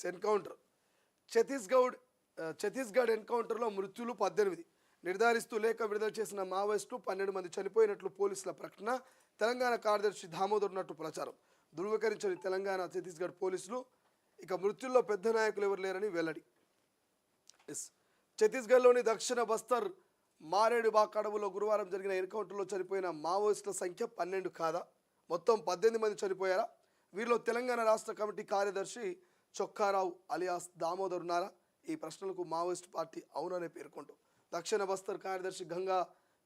Encounter Chhattisgarh ఎన్కౌంటర్లో మృత్యులు 18 నిర్ధారిస్తూ లేఖ విడుదల చేసిన మావోయిస్టులు 12 మంది చనిపోయినట్లు పోలీసుల ప్రకటన. తెలంగాణ కార్యదర్శి దామోదర్ ఉన్నట్టు ప్రచారం. ధృవీకరించని తెలంగాణ ఛత్తీస్గఢ్ పోలీసులు. ఇక మృత్యుల్లో పెద్ద నాయకులు ఎవరు లేరని వెల్లడి. ఛత్తీస్గఢ్లోని దక్షిణ బస్తర్ మారేడుబాగ్ అడవులో గురువారం జరిగిన ఎన్కౌంటర్లో చనిపోయిన మావోయిస్టుల సంఖ్య 12 కాదా? మొత్తం 18 మంది చనిపోయారా? వీరిలో తెలంగాణ రాష్ట్ర కమిటీ కార్యదర్శి చొక్కారావు అలియాస్ దామోదర్ ఉన్నారా? ఈ ప్రశ్నలకు మావోయిస్టు పార్టీ అవుననే పేర్కొంటూ దక్షిణ బస్తర్ కార్యదర్శి గంగా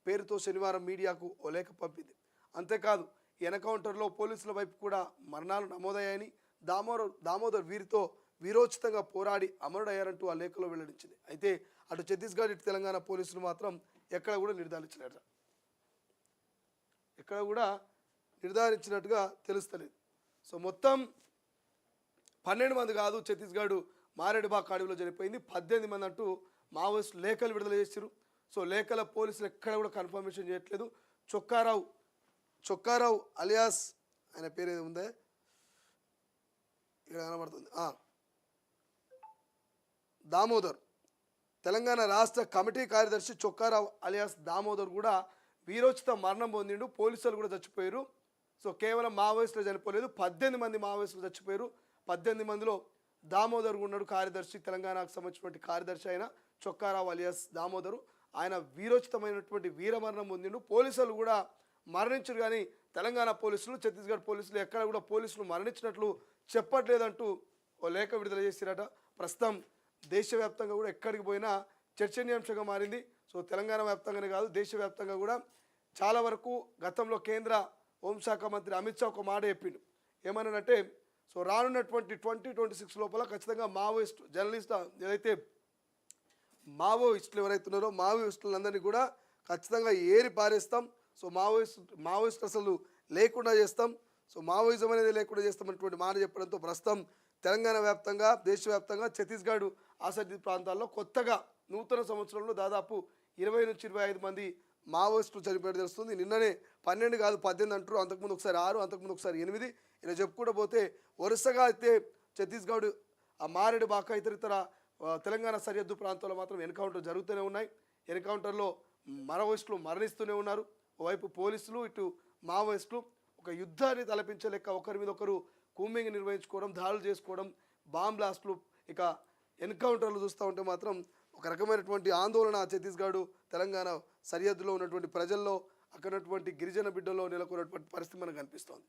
పేరుతో శనివారం మీడియాకు ఓ లేఖ పంపింది. అంతేకాదు ఎన్కౌంటర్లో పోలీసుల వైపు కూడా మరణాలు నమోదయ్యాయని, దామోదర్ వీరితో వీరోచితంగా పోరాడి అమరుడయ్యారంటూ ఆ లేఖలో వెల్లడించింది. అయితే అటు ఛత్తీస్గఢ్ ఇటు తెలంగాణ పోలీసులు మాత్రం ఎక్కడ కూడా నిర్ధారించినట్టుగా తెలుస్తలేదు. సో మొత్తం 12 మంది కాదు ఛత్తీస్గఢ్ మారేడుబాగ్ అడవిలో చనిపోయింది, 18 మంది అంటూ మావోయిస్టులు లేఖలు విడుదల చేశారు. సో లేఖల పోలీసులు ఎక్కడ కూడా కన్ఫర్మేషన్ చేయట్లేదు. చొక్కారావు అలియాస్ ఆయన పేరు ఏది ఉందే ఇక్కడ కనబడుతుంది, దామోదర్, తెలంగాణ రాష్ట్ర కమిటీ కార్యదర్శి చొక్కారావు అలియాస్ దామోదర్ కూడా వీరోచిత మరణం పొందిండు. పోలీసులు కూడా చచ్చిపోయారు. సో కేవలం మావోయిస్టులు చనిపోలేదు, 18 మంది మావోయిస్టులు చచ్చిపోయారు. 18 మందిలో దామోదర్ ఉన్నాడు కార్యదర్శి, తెలంగాణకు సంబంధించినటువంటి కార్యదర్శి అయిన చొక్కారావు అలియాస్ దామోదరు. ఆయన వీరోచితమైనటువంటి వీరమరణం పొందిండు. పోలీసులు కూడా మరణించరు, కానీ తెలంగాణ పోలీసులు ఛత్తీస్గఢ్ పోలీసులు ఎక్కడ కూడా పోలీసులు మరణించినట్లు చెప్పట్లేదంటూ ఓ లేఖ విడుదల చేసిరట. ప్రస్తుతం దేశవ్యాప్తంగా కూడా ఎక్కడికి పోయినా చర్చనీయాంశంగా మారింది. సో తెలంగాణ వ్యాప్తంగానే కాదు, దేశవ్యాప్తంగా కూడా చాలా వరకు గతంలో కేంద్ర హోంశాఖ మంత్రి అమిత్ షా ఒక మాట చెప్పిండు. ఏమన్నాడంటే, సో రానున్నటువంటి 2026 లోపల ఖచ్చితంగా మావోయిస్టు జర్నలిస్ట్ ఏదైతే మావోయిస్టులు ఎవరైతే ఉన్నారో మావోయిస్టులందరినీ కూడా ఖచ్చితంగా ఏరి పారేస్తాం. సో మావోయిస్టు అసలు లేకుండా చేస్తాం. సో మావోయిజం అనేది లేకుండా చేస్తామన్నటువంటి మాట చెప్పడంతో ప్రస్తుతం తెలంగాణ వ్యాప్తంగా దేశవ్యాప్తంగా ఛత్తీస్గఢ్ ఆసక్తి ప్రాంతాల్లో కొత్తగా నూతన సంవత్సరంలో దాదాపు 20 నుంచి 25 మంది మావోయిస్టులు చనిపోయారు తెలుస్తుంది. నిన్ననే 12 కాదు 18 అంటారు, అంతకుముందు ఒకసారి 6, అంతకుముందు ఒకసారి 8 ఇలా చెప్పుకుంటూ పోతే వరుసగా అయితే ఛత్తీస్గఢ్ ఆ మారేడుబాగ్ ఇతర తెలంగాణ సరిహద్దు ప్రాంతాల్లో మాత్రం ఎన్కౌంటర్ జరుగుతూనే ఉన్నాయి. ఎన్కౌంటర్లో మావోయిస్టులు మరణిస్తూనే ఉన్నారు. ఓవైపు పోలీసులు, ఇటు మావోయిస్టులు ఒక యుద్ధాన్ని తలపించే లెక్క ఒకరి మీద ఒకరు కూంబింగ్ నిర్వహించుకోవడం, దాడులు చేసుకోవడం, బాంబ్ బ్లాస్టులు, ఇక ఎన్కౌంటర్లు చూస్తూ ఉంటే మాత్రం ఒక రకమైనటువంటి ఆందోళన ఛత్తీస్గఢ్ తెలంగాణ సరిహద్దులో ఉన్నటువంటి ప్రజల్లో, అక్కడ ఉన్నటువంటి గిరిజన బిడ్డల్లో నెలకొన్నటువంటి పరిస్థితి మనకు కనిపిస్తోంది.